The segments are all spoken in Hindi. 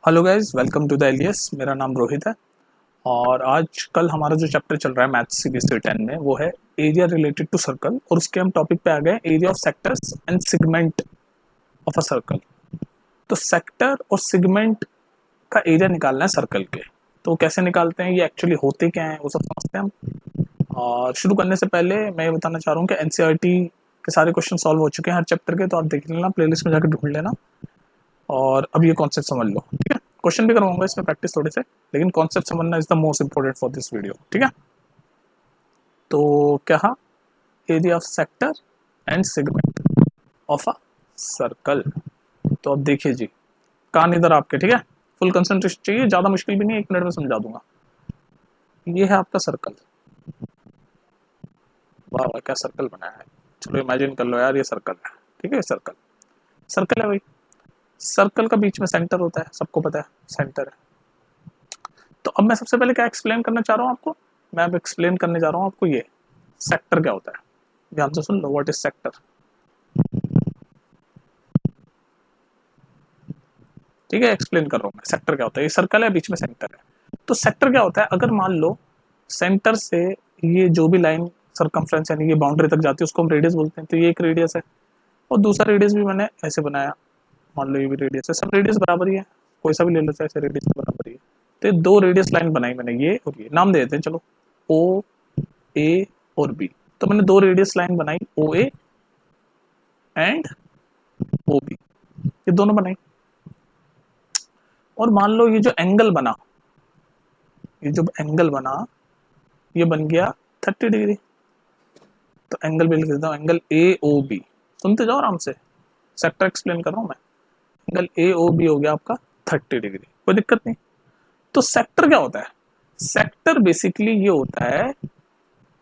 Hello guys, welcome to the एलियस। मेरा नाम रोहित है और आज कल हमारा जो चैप्टर चल रहा है मैथ्स सीबीएसई 10 में वो है एरिया रिलेटेड टू सर्कल और उसके हम टॉपिक पे आ गए area of sectors and segment of a circle. तो सेक्टर और सेगमेंट का एरिया निकालना है सर्कल के। तो कैसे निकालते हैं, ये एक्चुअली होते क्या हैं, वो सब समझते हैं हम। और शुरू करने से पहले मैं ये बताना चाह रहा हूँ कि एनसीईआरटी के सारे क्वेश्चन सॉल्व हो चुके हैं हर चैप्टर के, तो आप देख लेना, प्लेलिस्ट में जाकर ढूंढ लेना और अब ये कॉन्सेप्ट समझ लो। ठीक है, क्वेश्चन भी करवाऊंगा इसमें प्रैक्टिस थोड़े से, लेकिन कॉन्सेप्ट समझना is the most important for this video. ठीक है, तो क्या area of sector and segment of a circle. तो अब देखिए जी, कान इधर आपके, ठीक है, फुल कंसंट्रेशन चाहिए, ज्यादा मुश्किल भी नहीं, 1 मिनट में समझा दूंगा। ये है आपका सर्कल। वाह वाह, क्या सर्कल बनाया है। चलो इमेजिन कर लो यार, ये सर्कल है। ठीक है, सर्कल सर्कल है भाई। सर्कल का बीच में सेंटर होता है, सबको पता है सेंटर है। तो अब मैं सबसे पहले क्या एक्सप्लेन करना चाह रहा हूँ आपको, मैं अब एक्सप्लेन करने जा रहा हूँ आपको ये सेक्टर क्या होता है। ध्यान से सुन लो, व्हाट इज सेक्टर। ठीक है, एक्सप्लेन कर रहा हूँ मैं सेक्टर क्या होता है। ये सर्कल है, बीच में सेंटर है। तो सेक्टर क्या होता है, अगर मान लो सेंटर से ये जो भी लाइन सरकमफ्रेंस यानी ये बाउंड्री तक जाती है उसको हम रेडियस बोलते हैं। तो ये एक रेडियस है और दूसरा रेडियस भी मैंने ऐसे बनाया, मान लो ये भी रेडियस है, सब रेडियस बराबर ही है, कोई सा भी ले लो चाहे, ऐसे रेडियस बराबर ही है। तो ये दो रेडियस लाइन बनाई मैंने, ये और ये नाम दे देते हैं चलो, ओ ए और बी। तो मैंने दो रेडियस लाइन बनाई, ओ ए एंड ओ बी, ये दोनों बनाई। और मान लो ये जो एंगल बना, ये जो एंगल बना ये बन गया 30 डिग्री। तो एंगल भी लिख देता हूँ, एंगल ए ओ बी। सुनते जाओ आराम से, सेक्टर एक्सप्लेन कर रहा हूँ मैं। एंगल ए ओ बी हो गया आपका 30 डिग्री, कोई दिक्कत नहीं। तो सेक्टर क्या होता है, सेक्टर बेसिकली ये होता है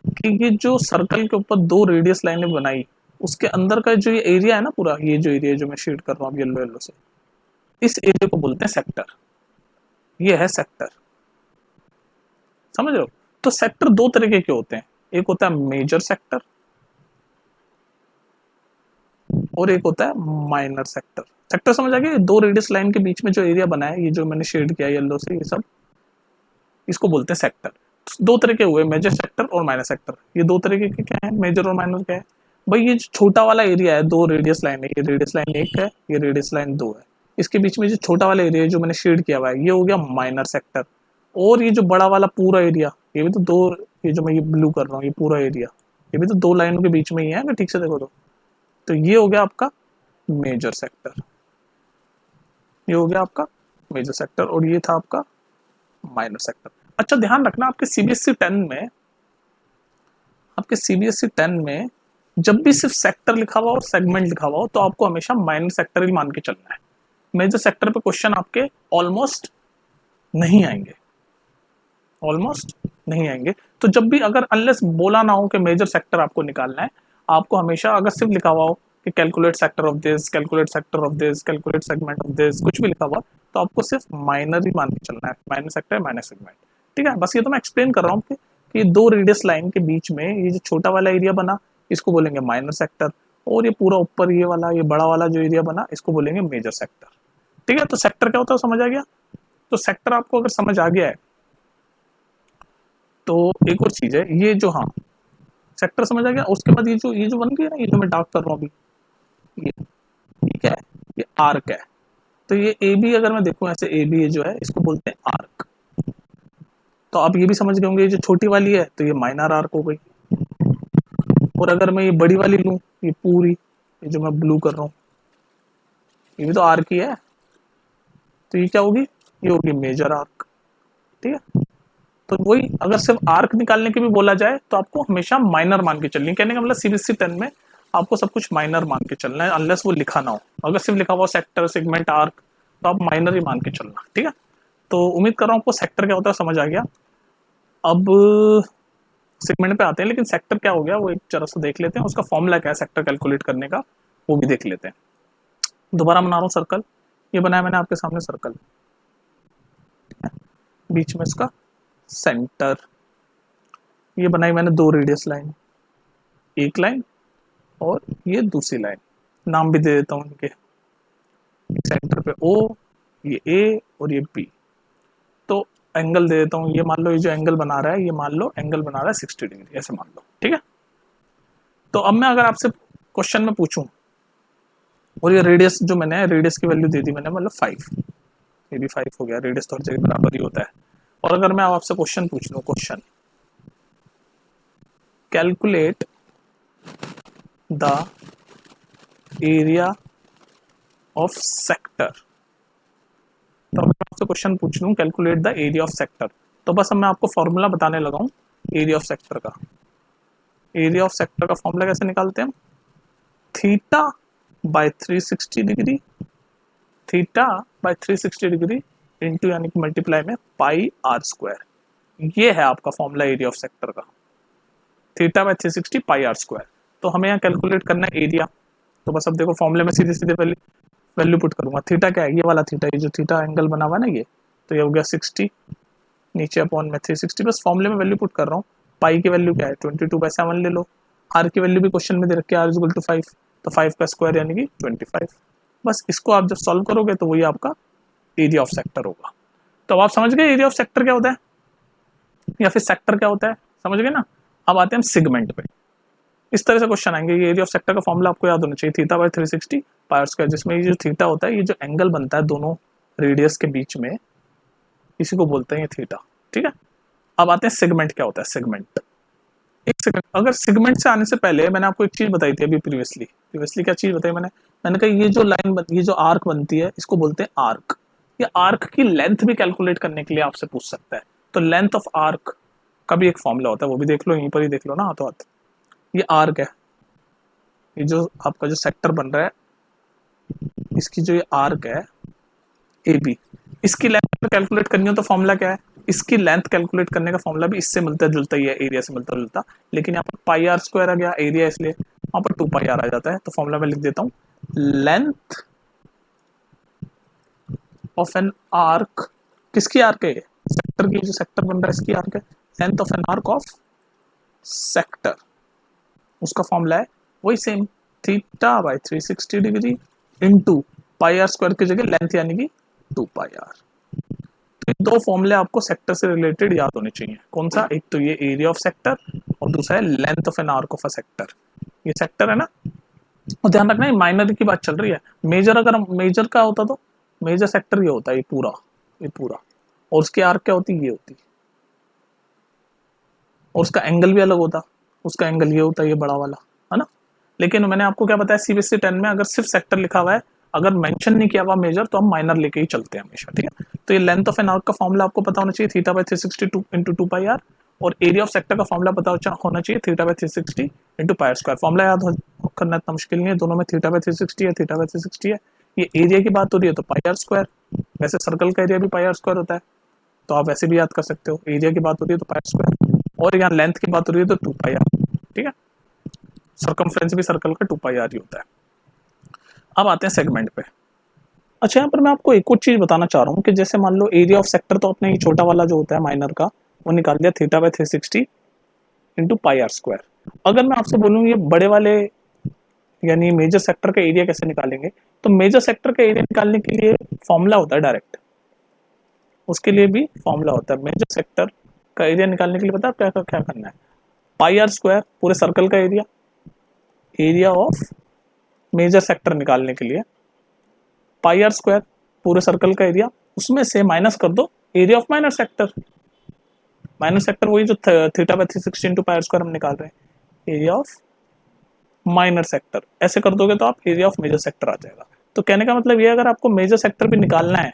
कि ये जो सर्कल के ऊपर दो रेडियस लाइनें बनाई, उसके अंदर का जो ये एरिया है ना पूरा, ये जो एरिया जो मैं शेड कर रहा हूँ येलो येलो से, इस एरिया को बोलते हैं सेक्टर। ये है सेक्टर, समझ रहे हो। तो सेक्टर दो तरीके के होते हैं, एक होता है मेजर सेक्टर और एक होता है माइनर सेक्टर। सेक्टर समझ आ गया, दो रेडियस लाइन के बीच में जो एरिया बना है, ये जो मैंने शेड किया येलो से, ये सब इसको बोलते हैं सेक्टर। दो तरह के हुए, मेजर सेक्टर और माइनर सेक्टर। ये दो तरीके के क्या है, मेजर और माइनर क्या है भाई। ये छोटा वाला एरिया है, दो रेडियस लाइन है, ये रेडियस लाइन एक है, ये रेडियस लाइन दो है, इसके बीच में जो छोटा वाला एरिया है जो मैंने शेड किया हुआ है, ये हो गया माइनर सेक्टर। और ये जो बड़ा वाला पूरा एरिया, ये भी तो दो, ये जो मैं ये ब्लू कर रहा हूँ ये पूरा एरिया, ये भी तो दो लाइनों के बीच में ही है अगर ठीक से देखो तो ये हो गया आपका मेजर सेक्टर। ये हो गया आपका मेजर सेक्टर और ये था आपका माइनर सेक्टर। अच्छा ध्यान रखना, आपके सीबीएसई 10 में, आपके सीबीएसई 10 में जब भी सिर्फ सेक्टर लिखा हुआ और सेगमेंट लिखा हुआ हो तो आपको हमेशा माइनर सेक्टर ही मान के चलना है। मेजर सेक्टर पे क्वेश्चन आपके ऑलमोस्ट नहीं आएंगे, ऑलमोस्ट नहीं आएंगे। तो जब भी अगर अनलेस बोला ना हो कि मेजर सेक्टर आपको निकालना है, आपको हमेशा अगर सिर्फ लिखा हुआ हो कि calculate sector of this, calculate sector of this, calculate segment of this, कुछ भी लिखा हुआ, तो आपको सिर्फ माइनर ही मान के चलना है, माइनर सेक्टर माइनर सेगमेंट। ठीक है, बस ये तो मैं एक्सप्लेन कर रहा हूँ कि दो रेडियस लाइन के बीच में ये जो छोटा वाला एरिया बना, इसको बोलेंगे माइनर सेक्टर, और ये पूरा ऊपर ये वाला, ये बड़ा वाला जो एरिया बना, इसको बोलेंगे मेजर सेक्टर। ठीक है, तो सेक्टर क्या होता है समझ आ गया। तो सेक्टर आपको अगर समझ आ गया है तो एक और चीज है, ये जो, हाँ, सेक्टर समझ आ गया। उसके बाद ये जो बन गया ना, ये जो मैं डार्क कर रहा हूँ अभी, ये क्या है, ये आर्क है। तो ये ए बी अगर मैं देखूं ऐसे, ए बी जो है इसको बोलते हैं आर्क। तो आप ये भी समझ गए होंगे, ये जो छोटी वाली है तो ये माइनर आर्क हो गई। और अगर मैं ये बड़ी वाली लूं, ये पूरी, ये जो मैं ब्लू कर रहा हूँ, ये भी तो आर्क ही है। तो ये क्या होगी, ये होगी मेजर आर्क। ठीक है, तो वही अगर सिर्फ आर्क निकालने के भी बोला जाए तो आपको हमेशा माइनर मान के चलनी है। कहने का मतलब सीबीएसई 10 में आपको सब कुछ माइनर मान के चलना है, अनलेस वो लिखा ना हो। अगर सिर्फ लिखा हुआ सेक्टर सेगमेंट आर्क तो आप माइनर ही मान के चलना। ठीक है, तो उम्मीद कर रहा हूँ आपको सेक्टर क्या होता है समझ आ गया। अब सेगमेंट पे आते हैं, लेकिन सेक्टर क्या हो गया वो एक जरा सा देख लेते हैं, उसका फॉर्मूला क्या है सेक्टर कैलकुलेट करने का, वो भी देख लेते हैं। दोबारा बना रहा हूँ सर्कल, ये बनाया मैंने आपके सामने सर्कल, बीच में इसका सेंटर, ये बनाई मैंने दो रेडियस लाइन, एक लाइन और ये दूसरी लाइन, नाम भी दे देता हूँ इनके। सेंटर पे ओ, ये ए और ये बी। तो एंगल दे देता हूँ, ये मान लो ये जो एंगल बना रहा है, ये मान लो एंगल बना रहा है 60 डिग्री, ऐसे मान लो, ठीक है। तो अब मैं अगर आपसे क्वेश्चन में पूछूं, और ये रेडियस जो मैंने रेडियस की वैल्यू दे दी मैंने, मतलब 5, ये भी 5 हो गया, रेडियस तो हर जगह बराबर ही होता है। और अगर मैं आपसे क्वेश्चन पूछ लूं, question calculate the area of sector, तो अगर मैं आपसे क्वेश्चन पूछ लूं calculate the area of sector, तो बस अब मैं आपको फॉर्मूला बताने लगा हूं एरिया ऑफ सेक्टर का। एरिया ऑफ सेक्टर का फॉर्मूला कैसे निकालते हैं हम? Theta by 360 degree, theta by 360 degree into यानी कि मल्टीप्लाई में पाई आर स्क्वायर, ये है आपका फॉर्मूला एरिया ऑफ सेक्टर का, theta by 360 pi R square. तो हमें यहाँ कैलकुलेट करना है एरिया। तो बस अब देखो फॉर्मूले में सीधे सीधे वैल्यू पुट करूंगा। थीटा क्या है? ये वाला थीटा, ये जो थीटा एंगल बना हुआ है ना, ये तो ये हो गया 60, नीचे अपॉन में 360, बस फॉर्मूले में वैल्यू पुट कर रहा हूँ। पाई की वैल्यू क्या है? 22/7 ले लो। आर की वैल्यू भी क्वेश्चन में दे रखी है, आर इक्वल टू 5, तो 5 का स्क्वायर यानी कि 25। बस इसको आप जब सॉल्व करोगे तो वही आपका एरिया ऑफ सेक्टर होगा। तो अब आप समझ गए एरिया ऑफ सेक्टर क्या होता है, या फिर सेक्टर क्या होता है, समझ गए ना। अब आते हैं हम सेगमेंट पे। इस तरह से क्वेश्चन आएंगे। ये एरिया ऑफ सेक्टर का फॉर्मूला आपको याद होना चाहिए, theta by 360 pi R square, जिसमें ये जो थीटा होता है, ये जो एंगल बनता है दोनों रेडियस के बीच में, इसी को बोलते हैं ये थीटा, ठीक है। अब आते हैं सेगमेंट क्या होता है। सेगमेंट, एक सेकंड, अगर सेगमेंट से आने से पहले मैंने आपको एक चीज बताई थी अभी प्रीवियसली क्या चीज बताई मैंने कहा ये जो लाइन ये जो आर्क बनती है, इसको बोलते हैं आर्क। ये आर्क की लेंथ भी कैलकुलेट करने के लिए आपसे पूछ सकता है। तो लेंथ ऑफ आर्क का भी एक फॉर्मूला होता है, वो भी देख लो, यहीं पर ही देख लो ना हाथों हाथ। ये आर्क है, ये जो आपका जो सेक्टर बन रहा है, इसकी जो ये आर्क है ए बी, इसकी लेंथ कैलकुलेट करनी हो तो फॉर्मूला क्या है? इसकी लेंथ कैलकुलेट करने का फॉर्मूला भी इससे मिलता जुलता ही है, एरिया से मिलता जुलता, लेकिन यहाँ पर पाई आर स्क्वायर आ गया, एरिया इसलिए वहां पर 2 पाई आर आ जाता है। तो फॉर्मूला मैं लिख देता हूँ, लेंथ ऑफ एन आर्क, किसकी आर्क है? सेक्टर की, जो सेक्टर बन रहा है इसकी आर्क है। Length of an arc of sector, उसका फॉर्मूला है वही same, theta by 360 degree into pi R square की जगह लेंथ यानी कि 2 पाई आर। तो दो फॉर्मूले आपको सेक्टर से रिलेटेड याद होने चाहिए। कौन सा? एक तो ये एरिया ऑफ सेक्टर, और दूसरा है length of an arc of a sector. ये सेक्टर है ना, और ध्यान रखना ये माइनर की बात चल रही है। मेजर, अगर मेजर का होता तो मेजर सेक्टर ये होता है, ये पूरा, और उसकी आर्क क्या होती? ये होती, और उसका एंगल भी अलग होता, उसका एंगल ये होता है, ये बड़ा वाला, है ना। लेकिन मैंने आपको क्या बताया, सीबीएसई 10 में अगर सिर्फ सेक्टर लिखा हुआ है, अगर मेंशन नहीं किया हुआ मेजर, तो हम माइनर लेके ही चलते हैं हमेशा, ठीक है। तो ये लेंथ ऑफ एन आर्क का फॉर्मूला आपको पता होना चाहिए, theta by 360 into 2 pi R, और एरिया ऑफ सेक्टर का फॉर्मूला पता होना चाहिए, theta by 360 into pi R square. Formula याद करना इतना मुश्किल नहीं है, दोनों में थीटा बाय 360 है, थीटा बाय 360 है। ये एरिया की बात हो रही है तो पाई आर स्क्वायर, वैसे सर्कल का एरिया भी पाई आर स्क्वायर होता है, तो आप वैसे भी याद कर सकते हो। एरिया की बात हो रही है तो पाई आर स्क्वायर, और यहाँ लेंथ की बात हो रही है तो 2 पाई आर, ठीक है। सर्कमफ्रेंस भी सर्कल का 2 पाई आर ही होता है। अब आते हैं सेगमेंट पे। अच्छा, यहाँ पर मैं आपको एक और चीज बताना चाह रहा हूँ कि जैसे मान लो एरिया ऑफ सेक्टर तो अपने ये छोटा वाला जो होता है माइनर का, वो निकाल दिया, theta by 360 into pi R square. अगर मैं आपसे बोलूँ ये बड़े वाले यानी मेजर सेक्टर का एरिया कैसे निकालेंगे, तो मेजर सेक्टर का एरिया निकालने के लिए फॉर्मूला होता है डायरेक्ट, उसके लिए भी फॉर्मूला होता है। मेजर सेक्टर का एरिया निकालने के लिए पता है क्या क्या करना है? पाई आर स्क्वायर पूरे सर्कल का area, area of major sector निकालने के लिए पाई आर स्क्वायर पूरे सर्कल का एरिया, उसमें से माइनस कर दो area of minor sector. Minor sector वही जो theta by 360 into pi R square हम निकाल रहे हैं, एरिया ऑफ माइनर सेक्टर। ऐसे कर दोगे तो आप एरिया ऑफ मेजर सेक्टर आ जाएगा। तो कहने का मतलब ये, अगर आपको मेजर सेक्टर भी निकालना है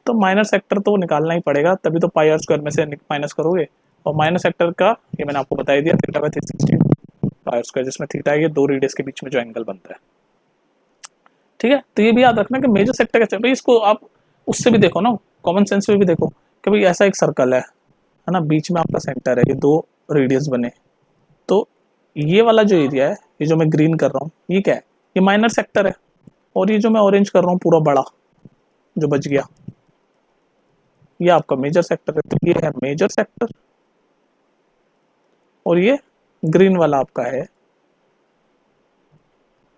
तो माइनर सेक्टर तो निकालना ही पड़ेगा, तभी तो पाई आर स्क्वायर में से माइनस करोगे। और माइनर सेक्टर का ये मैंने आपको बता दिया, theta by 360 pi R square, जिसमें थीटा है ये दो रेडियस के बीच में जो एंगल बनता है, ठीक है। तो ये भी याद रखना कि मेजर सेक्टर कैसे, भाई इसको आप उससे भी देखो ना, कॉमन सेंस में भी देखो कि भाई ऐसा एक सर्कल है ना, बीच में आपका सेंटर है, ये दो रेडियस बने, तो ये वाला जो एरिया है, ये जो मैं ग्रीन कर रहा हूँ, ये क्या है? ये माइनर सेक्टर है। और ये जो मैं ऑरेंज कर रहा हूँ पूरा बड़ा जो बच गया, ये आपका मेजर सेक्टर है। तो ये है मेजर सेक्टर, और ये ग्रीन वाला आपका है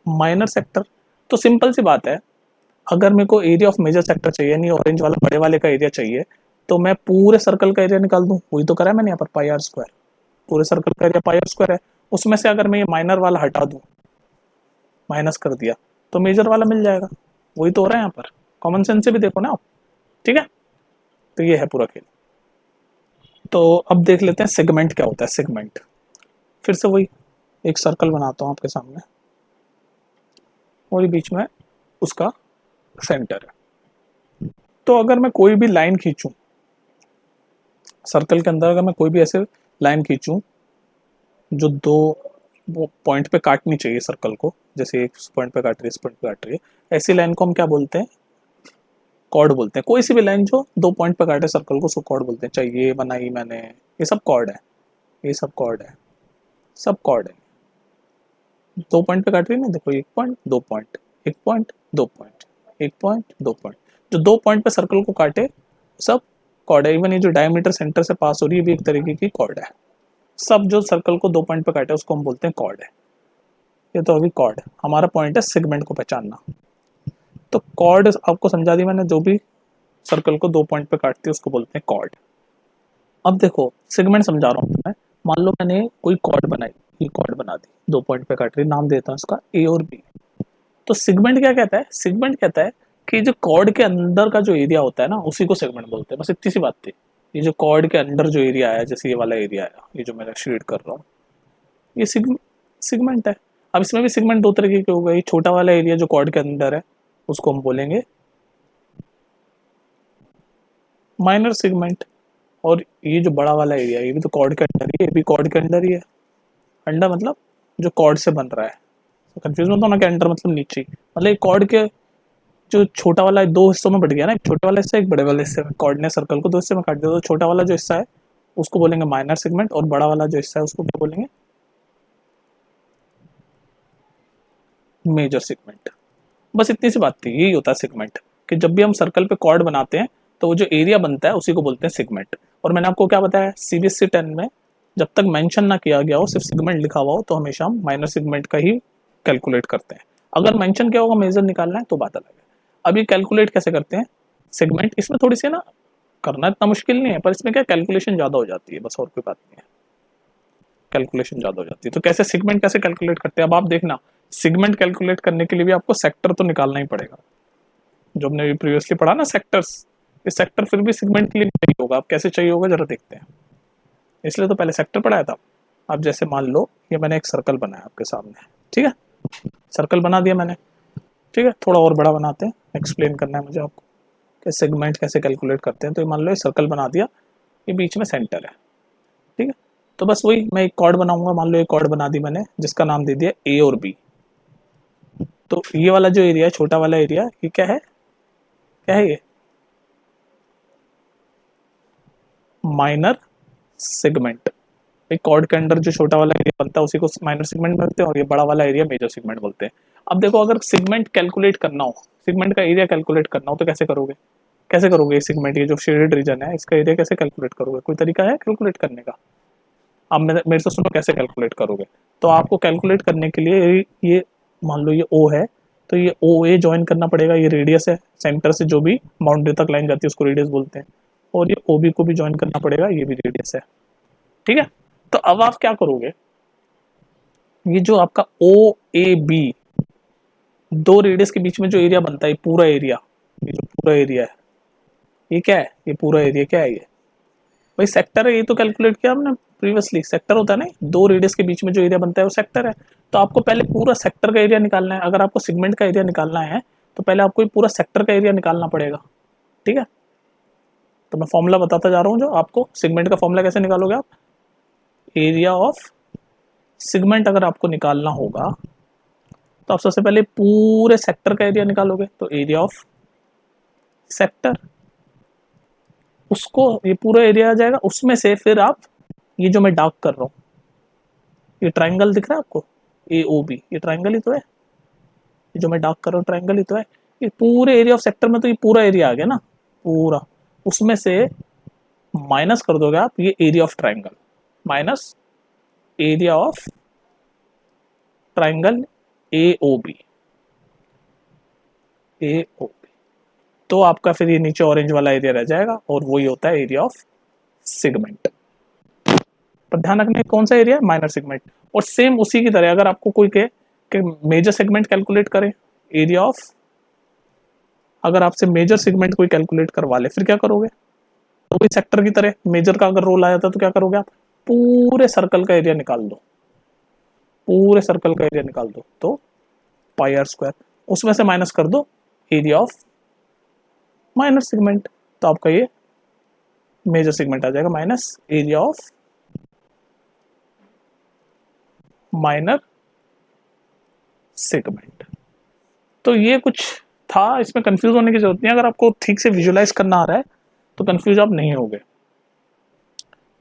माइनर सेक्टर। तो सिंपल सी बात है, अगर मेरे को एरिया ऑफ मेजर सेक्टर चाहिए, यानी ऑरेंज वाला बड़े वाले का एरिया चाहिए, तो मैं पूरे सर्कल का एरिया निकाल दूं। वही तो करा है मैंने यहाँ पर, पाई आर स्क्वायर। पूरे सर्कल का एरिया पाई आर स्क्वायर है। उसमें से अगर मैं ये माइनर वाला हटा दूं, माइनस कर दिया, तो मेजर वाला मिल जाएगा। वही तो हो रहा है यहाँ पर, कॉमन सेंस से भी देखो ना आप। ठीक है, तो ये है पूरा खेल। तो अब देख लेते हैं सेगमेंट क्या होता है। सेगमेंट फिर से वही, एक सर्कल बनाता हूँ आपके सामने और ये बीच में उसका सेंटर है। तो अगर मैं कोई भी लाइन खींचूं सर्कल के अंदर, अगर मैं कोई भी ऐसे लाइन खींचूं जो दो पॉइंट पे काटनी चाहिए सर्कल को, जैसे एक पॉइंट पे काट रही है, इस पॉइंट पे काट रही है, ऐसी लाइन को हम क्या बोलते हैं? कॉर्ड बोलते हैं। कोई सी भी लाइन जो दो पॉइंट पे काटे सर्कल को, उसको कॉर्ड बोलते हैं। चाहे ये बनाई मैंने, ये सब कॉर्ड है, ये सब कॉर्ड है, सब कॉर्ड है। दो पॉइंट पे काट रही है ना, देखो, एक पॉइंट, दो पॉइंट, एक पॉइंट, दो पॉइंट, एक पॉइंट, दो पॉइंट, जो दो पॉइंट पे सर्कल को काटे सब कॉर्ड है। इवन ये जो डायमीटर सेंटर से पास हो रही है भी एक तरीके की कॉर्ड है। सब जो सर्कल को दो पॉइंट पे काटे उसको हम बोलते हैं कॉर्ड है। ये तो अभी कॉर्ड, हमारा पॉइंट है सेगमेंट को पहचानना। तो कॉर्ड आपको समझा दी मैंने, जो भी सर्कल को दो पॉइंट पे काटती है उसको बोलते हैं कॉर्ड। अब देखो सेगमेंट समझा रहा हूँ मैं। मान लो मैंने कोई कॉर्ड बनाई, ये कॉर्ड बना दी, दो पॉइंट पे काट रही, नाम देता हूँ इसका ए और बी। तो सेगमेंट क्या कहता है? सेगमेंट कहता है कि जो कॉर्ड के अंदर का जो एरिया होता है ना, उसी को सेगमेंट बोलते हैं। बस इतनी सी बात थी। ये जो कॉर्ड के अंदर जो एरिया आया, जैसे ये वाला एरिया आया, ये जो मैंने शेड कर रहा हूँ, ये सेगमेंट है। अब इसमें भी सेगमेंट दो तरीके के हो गए। छोटा वाला एरिया जो कॉर्ड के अंदर है उसको हम बोलेंगे माइनर सेगमेंट, और ये जो बड़ा वाला एरिया, ये भी तो कॉर्ड के अंदर ही है, ये भी कॉर्ड के अंदर ही है। अंडर मतलब जो कॉर्ड से बन रहा है। तो कंफ्यूज मत होना कि अंडर मतलब नीचे, मतलब कॉर्ड के जो छोटा वाला है दो हिस्सों में बट गया ना, एक छोटे वाले हिस्से एक बड़े वाले हिस्से में। कॉर्ड ने सर्कल को दो हिस्से में काट दिया, तो छोटा वाला जो हिस्सा है उसको बोलेंगे माइनर सेगमेंट, और बड़ा वाला जो हिस्सा है उसको क्या बोलेंगे? Major segment. बस इतनी सी बात थी। यही होता है सेगमेंट, कि जब भी हम सर्कल पे कॉर्ड बनाते हैं तो वो जो एरिया बनता है उसी को बोलते हैं सेगमेंट। और मैंने आपको क्या बताया, सीबीएसई 10 में जब तक मेंशन ना किया गया हो, सिर्फ सेगमेंट लिखा हुआ हो, तो हमेशा हम माइनर सेगमेंट का ही कैलकुलेट करते हैं। अगर मेंशन किया होगा मेजर निकालना है तो बात अलग है। अब ये कैलकुलेट कैसे करते हैं सेगमेंट, इसमें थोड़ी सी ना करना इतना मुश्किल नहीं है, पर इसमें क्या कैलकुलेशन ज्यादा हो जाती है, बस और कोई बात नहीं है। कैलकुलेशन ज्यादा हो जाती है। तो कैसे सेगमेंट कैसे कैलकुलेट करते हैं, अब आप देखना। सेगमेंट कैलकुलेट करने के लिए भी आपको सेक्टर तो निकालना ही पड़ेगा। जो हमने प्रीवियसली पढ़ा ना सेक्टर्स, ये सेक्टर फिर भी सेगमेंट के लिए चाहिए होगा। अब कैसे चाहिए होगा जरा देखते हैं। इसलिए तो पहले सेक्टर पढ़ाया था। अब जैसे मान लो ये मैंने एक सर्कल बनाया आपके सामने, ठीक है, सर्कल बना दिया मैंने, ठीक है, थोड़ा और बड़ा बनाते हैं, एक्सप्लेन करना है मुझे आपको कि सेगमेंट कैसे कैलकुलेट करते हैं। तो ये मान लो ये सर्कल बना दिया, ये बीच में सेंटर है, ठीक है। तो बस वही मैं एक कॉर्ड बनाऊंगा। मान लो एक कॉर्ड बना दी मैंने, जिसका नाम दे दिया ए और बी। तो ये वाला जो एरिया है, छोटा वाला एरिया, ये क्या है? क्या है ये? Minor segment. एक कॉर्ड के अंदर जो छोटा वाला एरिया बनता है उसी को माइनर सेगमेंट बोलते हैं, और ये बड़ा वाला एरिया मेजर सेगमेंट बोलते हैं। अब देखो, अगर सेगमेंट कैलकुलेट करना हो, सेगमेंट का एरिया कैलकुलेट करना हो, तो कैसे करोगे? कैसे करोगे? ये सेगमेंट, ये जो शेडेड रीजन है, इसका एरिया कैसे कैलकुलेट करोगे? कोई तरीका है कैलकुलेट करने का? अब मेरे से सुनो कैसे कैलकुलेट करोगे। तो आपको कैलकुलेट करने के लिए ये मान लो ये ओ है, तो ये ओ ए ज्वाइन करना पड़ेगा। ये रेडियस है, सेंटर से जो भी बाउंड्री तक लाइन जाती है उसको रेडियस बोलते हैं। और ये ओ बी को भी ज्वाइन करना पड़ेगा, ये भी रेडियस है, ठीक है। तो अब आप क्या करोगे, ये जो आपका ओ ए बी दो रेडियस के बीच में जो एरिया बनता है, पूरा एरिया, ये जो पूरा एरिया है, ये क्या है? ये पूरा एरिया क्या है? ये भाई सेक्टर है। ये तो कैलकुलेट किया हमने प्रीवियसली। सेक्टर होता है ना, दो रेडियस के बीच में जो एरिया बनता है वो सेक्टर है। तो आपको पहले पूरा सेक्टर का एरिया निकालना है। अगर आपको सेगमेंट का एरिया निकालना है तो पहले आपको पूरा सेक्टर का एरिया निकालना पड़ेगा, ठीक है। तो मैं फॉर्मूला बताता जा रहा हूँ, जो आपको सेगमेंट का फॉर्मूला कैसे निकालोगे आप। एरिया ऑफ सेगमेंट अगर आपको निकालना होगा तो आप सबसे पहले पूरे सेक्टर का एरिया निकालोगे। तो एरिया ऑफ सेक्टर, उसको ये पूरा एरिया आ जाएगा। उसमें से फिर आप ये जो मैं डार्क कर रहा हूँ, ये ट्राइंगल दिख रहा है आपको, ए ओ बी, ये ट्राइंगल ही तो है। ये जो मैं डार्क कर रहा हूँ ट्राइंगल ही तो है। ये पूरे एरिया ऑफ सेक्टर में तो ये पूरा एरिया आ गया ना, पूरा। उसमें से माइनस कर दोगे आप ये area of triangle, minus area of triangle A O B, A O B, तो आपका फिर ये नीचे ऑरेंज वाला एरिया रह जाएगा और वही होता है एरिया ऑफ सेगमेंट। पर ध्यान रखना कौन सा एरिया, माइनर सेगमेंट। और सेम उसी की तरह अगर आपको कोई कहे कि मेजर सेगमेंट कैलकुलेट करे, एरिया ऑफ, अगर आपसे मेजर सेगमेंट कोई कैलकुलेट करवा ले फिर क्या करोगे, तो भी सेक्टर की तरह मेजर का अगर रोल आ जाता तो क्या करोगे आप, पूरे सर्कल का एरिया निकाल दो, पूरे सर्कल का एरिया निकाल दो, तो पाई आर स्क्वायर, उसमें से माइनस कर दो एरिया ऑफ माइनर सेगमेंट, तो आपका ये मेजर सेगमेंट आ जाएगा minus area of minor segment. तो ये कुछ था, इसमें कंफ्यूज होने की जरूरत नहीं है, अगर आपको ठीक से विजुलाइज करना आ रहा है तो कंफ्यूज आप नहीं होगे,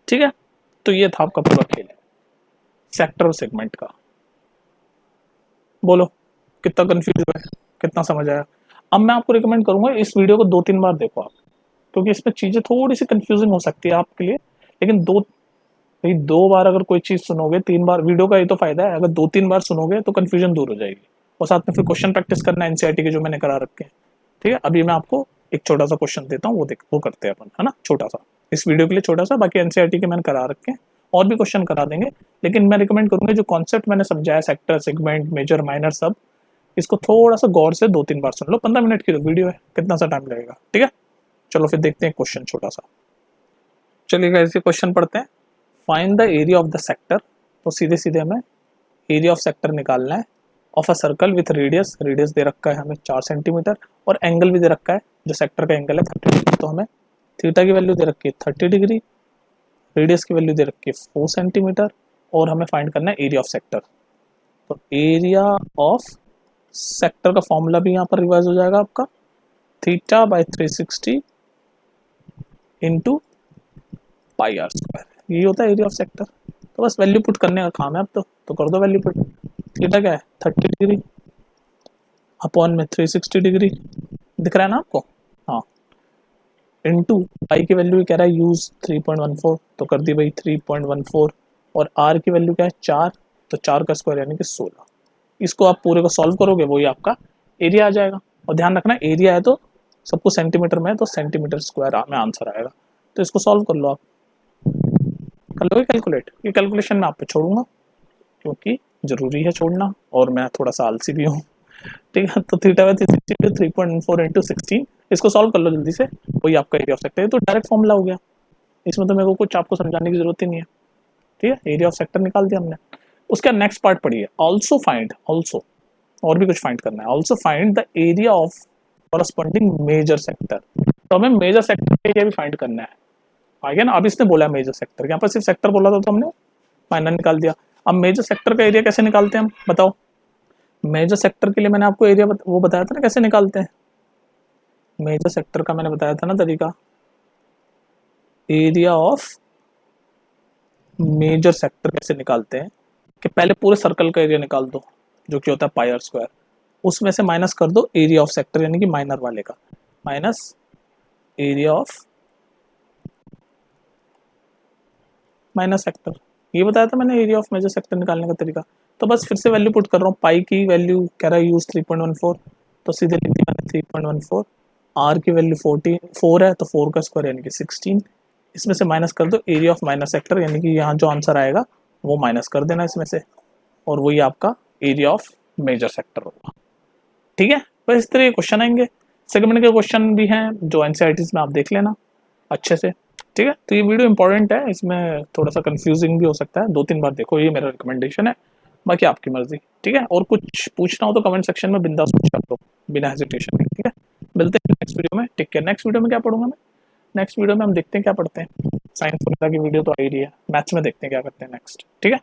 ठीक है। तो ये था आपका पूरा खेल सेक्टर और सेगमेंट का। बोलो कितना कंफ्यूज हुआ है, कितना समझ आया। अब मैं आपको रिकमेंड करूंगा इस वीडियो को 2-3 बार देखो आप, क्योंकि इसमें चीजें थोड़ी सी कंफ्यूजिंग हो सकती है आपके लिए, लेकिन दो बार अगर कोई चीज सुनोगे, 3 बार, वीडियो का ये तो फायदा है, अगर 2-3 बार सुनोगे तो कंफ्यूजन दूर हो जाएगी। और साथ में फिर क्वेश्चन प्रैक्टिस करना है एनसीईआरटी के जो मैंने करा रखे हैं, ठीक है। अभी मैं आपको एक छोटा सा क्वेश्चन देता हूँ, वो करते हैं अपन, है ना, छोटा सा, इस वीडियो के लिए छोटा सा, बाकी एनसीईआरटी के मैंने करा रखे हैं, और भी क्वेश्चन करा देंगे। लेकिन मैं रिकमेंड करूंगा जो कॉन्सेप्ट मैंने समझाया, सेक्टर, सेगमेंट, मेजर, माइनर, सब, इसको थोड़ा सा गौर से 2-3 बार सुन लो। 15 मिनट की तो वीडियो है, कितना सा टाइम लगेगा, ठीक है। चलो फिर देखते हैं क्वेश्चन छोटा सा। चलिए ऐसे क्वेश्चन पढ़ते हैं। Find the area of the sector, तो सीधे सीधे हमें एरिया ऑफ सेक्टर निकालना है, of a circle with radius, radius दे रखा है हमें 4 सेंटीमीटर, और एंगल भी दे रखा है, जो सेक्टर का एंगल है 30 डिग्री, तो हमें थीटा की वैल्यू दे रखी है 30 डिग्री, रेडियस की वैल्यू दे रखी है 4 सेंटीमीटर, और हमें फाइंड करना है एरिया ऑफ सेक्टर। तो एरिया ऑफ सेक्टर का फॉर्मूला भी यहाँ पर रिवाइज हो जाएगा आपका, theta by 360 into pi R square, यही होता है एरिया ऑफ सेक्टर। तो बस वैल्यू पुट करने का काम है अब तो कर दो वैल्यू पुट। थीटा क्या है 30 डिग्री अपॉन में 360 डिग्री, दिख रहा है ना आपको, हाँ, इनटू पाई की वैल्यू कह रहा है यूज 3.14, तो कर दी भाई 3.14, और आर की वैल्यू क्या है 4, तो 4 का स्क्वायर यानी कि 16। इसको आप पूरे को सॉल्व करोगे वही आपका एरिया आ जाएगा। और ध्यान रखना एरिया है तो सब कुछ सेंटीमीटर में है, तो सेंटीमीटर स्क्वायर में आंसर आएगा। तो इसको सॉल्व कर लो आप, कर लोगे कैलकुलेट, ये कैलकुलेशन मैं आप पे छोड़ूंगा क्योंकि जरूरी है छोड़ना, और मैं थोड़ा सा आलसी भी हूँ, ठीक है। तो थीटा बाई 3.4 इंटू 16, इसको सॉल्व कर लो जल्दी से, वही आपका एरिया ऑफ सेक्टर है। तो डायरेक्ट फॉर्मूला हो गया, इसमें तो मेरे को कुछ आपको समझाने की जरूरत ही नहीं है, ठीक है। एरिया ऑफ सेक्टर निकाल दिया हमने। उसका नेक्स्ट पार्ट पढ़िए, ऑल्सो फाइंड, ऑल्सो और भी कुछ फाइंड करना है, also find the area of corresponding major sector. तो हमें मेजर सेक्टर का एरिया भी फाइंड करना है, आ गया ना। अब इसने बोला मेजर सेक्टर, यहाँ पर सिर्फ सेक्टर बोला था तो हमने माइनर निकाल दिया। अब मेजर सेक्टर का एरिया कैसे निकालते हैं हम, बताओ। मेजर सेक्टर के लिए मैंने आपको एरिया वो बताया था ना कैसे निकालते हैं, मेजर सेक्टर का मैंने बताया था ना तरीका, एरिया ऑफ मेजर सेक्टर कैसे निकालते हैं, कि पहले पूरे सर्कल का एरिया निकाल दो जो कि होता है पाई आर स्क्वायर, उसमें से माइनस कर दो एरिया ऑफ सेक्टर यानी कि माइनर वाले का, minus area of minor sector. ये बताया था मैंने एरिया ऑफ मेजर सेक्टर निकालने का तरीका। तो बस फिर से वैल्यू पुट कर रहा हूँ, पाई की वैल्यू कह रहा है यूज 3.14, तो सीधे लिख दिया मैंने 3.14, आर की वैल्यू 4 है, तो 4 का स्क्वायर यानी कि 16, इसमें से माइनस कर दो एरिया ऑफ माइनर सेक्टर, यानी कि यहाँ जो आंसर आएगा वो माइनस कर देना इसमें से, और वही आपका एरिया ऑफ मेजर सेक्टर होगा, ठीक है। बस इस तरह के क्वेश्चन आएंगे, सेगमेंट के क्वेश्चन भी हैं जो एनसीईआरटीज़ में आप देख लेना अच्छे से, ठीक है। तो ये वीडियो इंपॉर्टेंट है, इसमें थोड़ा सा कंफ्यूजिंग भी हो सकता है, 2-3 बार देखो, ये मेरा रिकमेंडेशन है, बाकी आपकी मर्जी, ठीक है। और कुछ पूछना हो तो कमेंट सेक्शन में बिंदास पूछ सकते हो बिना हेजिटेशन के, ठीक है। मिलते हैं नेक्स्ट वीडियो में, टेक केयर। नेक्स्ट वीडियो में क्या पढ़ूंगा मैं, नेक्स्ट वीडियो में हम देखते हैं क्या पढ़ते हैं, साइंस वगैरह की वीडियो तो आ ही रही है, मैथ्स में देखते हैं क्या करते हैं नेक्स्ट, ठीक है।